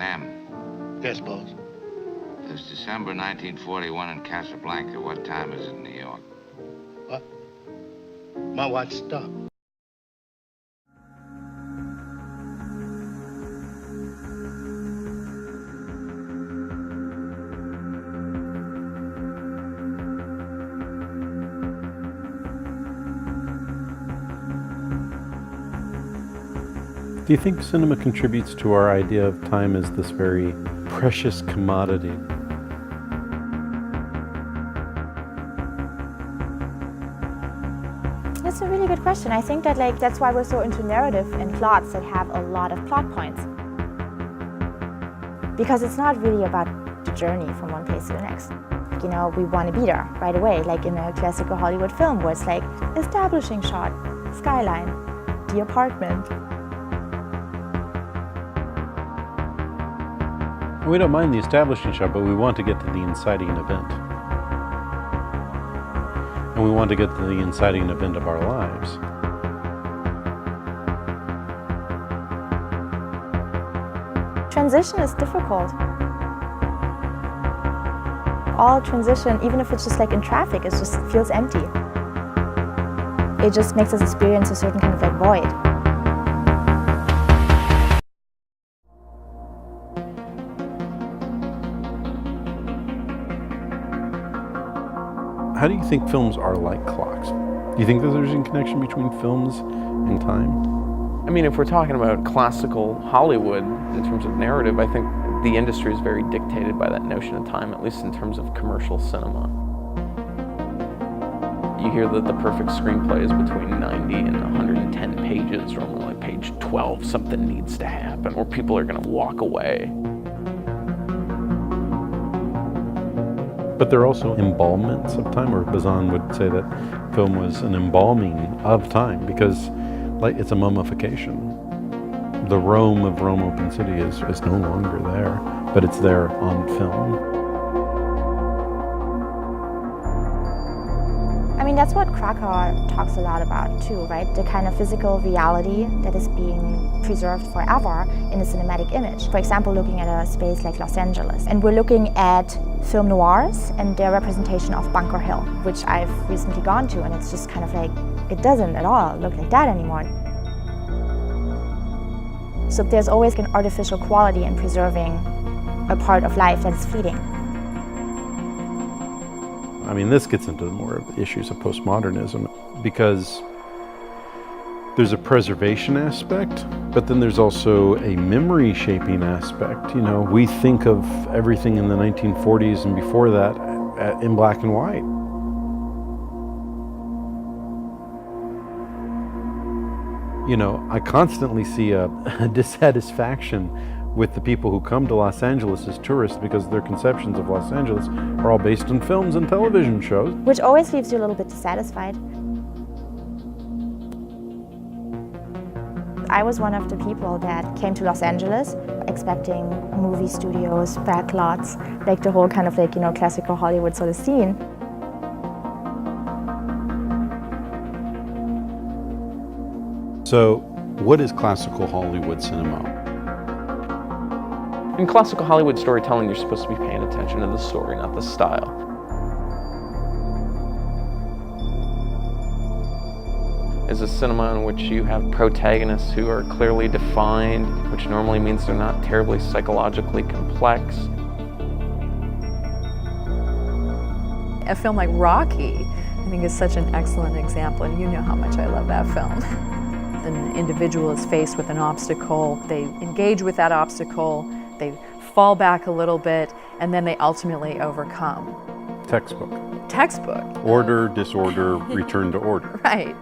Sam. Yes, boss. It's December 1941 in Casablanca. What time is it in New York? What? My watch stopped. Do you think cinema contributes to our idea of time as this very precious commodity? That's a really good question. I think that that's why we're so into narrative and plots that have a lot of plot points. Because it's not really about the journey from one place to the next. You know, we want to be there right away, like in a classical Hollywood film where it's like establishing shot, skyline, the apartment. We don't mind the establishing shot, but we want to get to the inciting event. And we want to get to the inciting event of our lives. Transition is difficult. All transition, even if it's just like in traffic, it just feels empty. It just makes us experience a certain kind of like void. How do you think films are like clocks? Do you think that there's a connection between films and time? I mean, if we're talking about classical Hollywood in terms of narrative, I think the industry is very dictated by that notion of time, at least in terms of commercial cinema. You hear that the perfect screenplay is between 90 and 110 pages, or only like page 12, something needs to happen, or people are going to walk away. But there are also embalments of time, or Bazin would say that film was an embalming of time because like it's a mummification. The Rome of Rome Open City is no longer there, but it's there on film. I mean, that's what Krakauer talks a lot about too, right? The kind of physical reality that is being preserved forever in a cinematic image. For example, looking at a space like Los Angeles. And we're looking at film noirs and their representation of Bunker Hill, which I've recently gone to, and it's just kind of like, it doesn't at all look like that anymore. So there's always an artificial quality in preserving a part of life that is fleeting. I mean, this gets into more of the issues of postmodernism because there's a preservation aspect, but then there's also a memory shaping aspect. You know, we think of everything in the 1940s and before that in black and white. You know, I constantly see a dissatisfaction with the people who come to Los Angeles as tourists because their conceptions of Los Angeles are all based on films and television shows. Which always leaves you a little bit dissatisfied. I was one of the people that came to Los Angeles expecting movie studios, backlots, like the whole kind of like, you know, classical Hollywood sort of scene. So, what is classical Hollywood cinema? In classical Hollywood storytelling, you're supposed to be paying attention to the story, not the style. Is a cinema in which you have protagonists who are clearly defined, which normally means they're not terribly psychologically complex. A film like Rocky, I think, is such an excellent example, and you know how much I love that film. An individual is faced with an obstacle, they engage with that obstacle, they fall back a little bit, and then they ultimately overcome. Textbook. Textbook. Order, disorder, return to order. Right.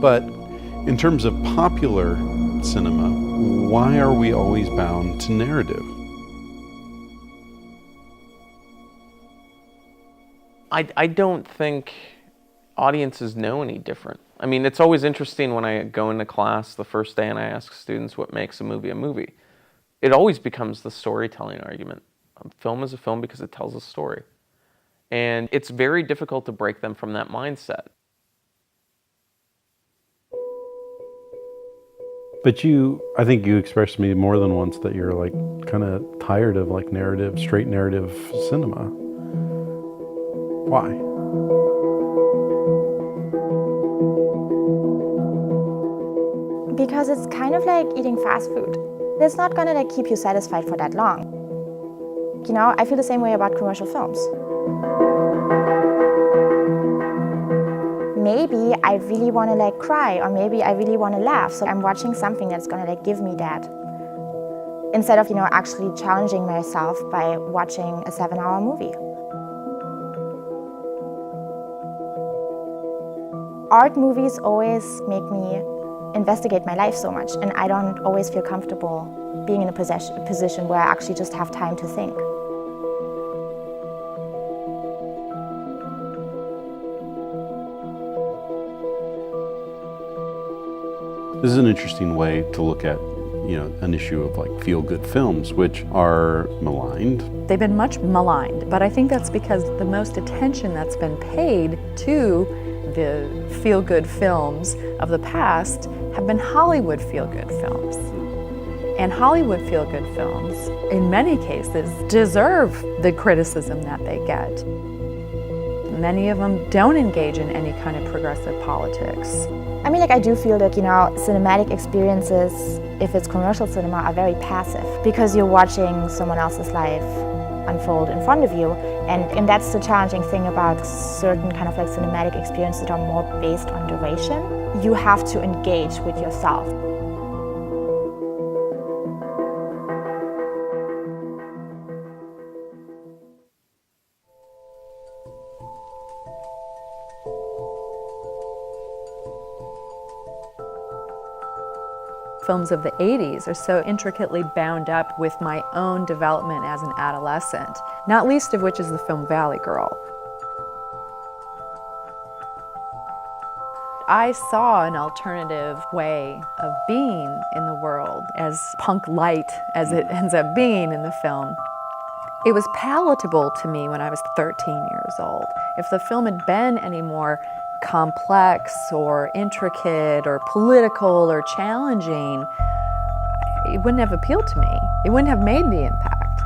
But in terms of popular cinema, why are we always bound to narrative? I don't think audiences know any different. I mean, it's always interesting when I go into class the first day and I ask students what makes a movie a movie. It always becomes the storytelling argument. A film is a film because it tells a story. And it's very difficult to break them from that mindset. But I think you expressed to me more than once that you're like kind of tired of like straight narrative cinema. Why? Because it's kind of like eating fast food. It's not gonna like keep you satisfied for that long. You know, I feel the same way about commercial films. Maybe I really want to like cry, or maybe I really want to laugh, so I'm watching something that's gonna like give me that. Instead of, actually challenging myself by watching a 7-hour movie. Art movies always make me investigate my life so much, and I don't always feel comfortable being in a position where I actually just have time to think. This is an interesting way to look at, an issue of like feel-good films, which are maligned. They've been much maligned, but I think that's because the most attention that's been paid to the feel-good films of the past have been Hollywood feel-good films. And Hollywood feel-good films, in many cases, deserve the criticism that they get. Many of them don't engage in any kind of progressive politics. I mean, I do feel that, cinematic experiences, if it's commercial cinema, are very passive because you're watching someone else's life unfold in front of you. And that's the challenging thing about certain kind of like cinematic experiences that are more based on duration. You have to engage with yourself. Films of the 80s are so intricately bound up with my own development as an adolescent, not least of which is the film Valley Girl. I saw an alternative way of being in the world, as punk light as it ends up being in the film. It was palatable to me when I was 13 years old. If the film had been any more complex or intricate or political or challenging, it wouldn't have appealed to me. It wouldn't have made the impact.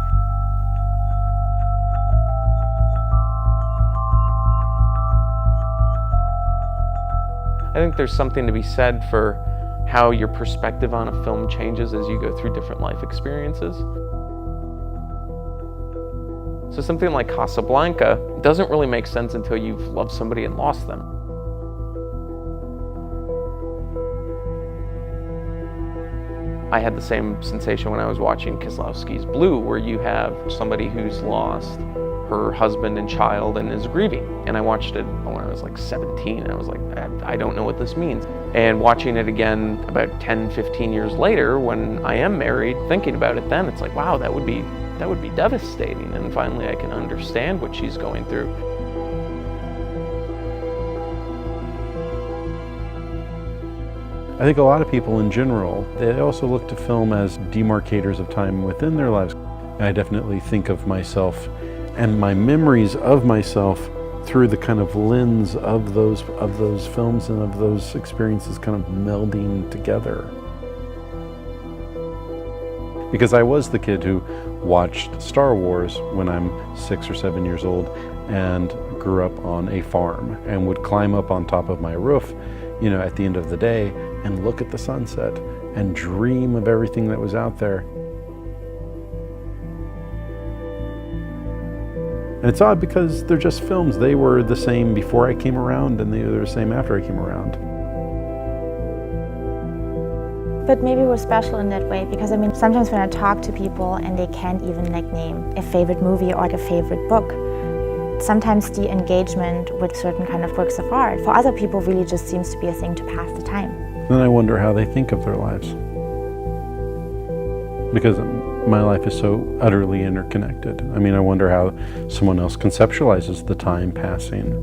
I think there's something to be said for how your perspective on a film changes as you go through different life experiences. So something like Casablanca doesn't really make sense until you've loved somebody and lost them. I had the same sensation when I was watching Kieslowski's Blue, where you have somebody who's lost her husband and child and is grieving. And I watched it when I was like 17, and I was like, I don't know what this means. And watching it again about 10, 15 years later, when I am married, thinking about it then, it's like, wow, that would be devastating. And finally I can understand what she's going through. I think a lot of people in general, they also look to film as demarcators of time within their lives. I definitely think of myself and my memories of myself through the kind of lens of those films and of those experiences kind of melding together. Because I was the kid who watched Star Wars when I'm 6 or 7 years old and grew up on a farm and would climb up on top of my roof, at the end of the day and look at the sunset and dream of everything that was out there. And it's odd because they're just films. They were the same before I came around and they were the same after I came around. But maybe we're special in that way because sometimes when I talk to people and they can't even name a favorite movie or a favorite book, sometimes the engagement with certain kind of works of art for other people really just seems to be a thing to pass the time. Then I wonder how they think of their lives. Because my life is so utterly interconnected. I wonder how someone else conceptualizes the time passing.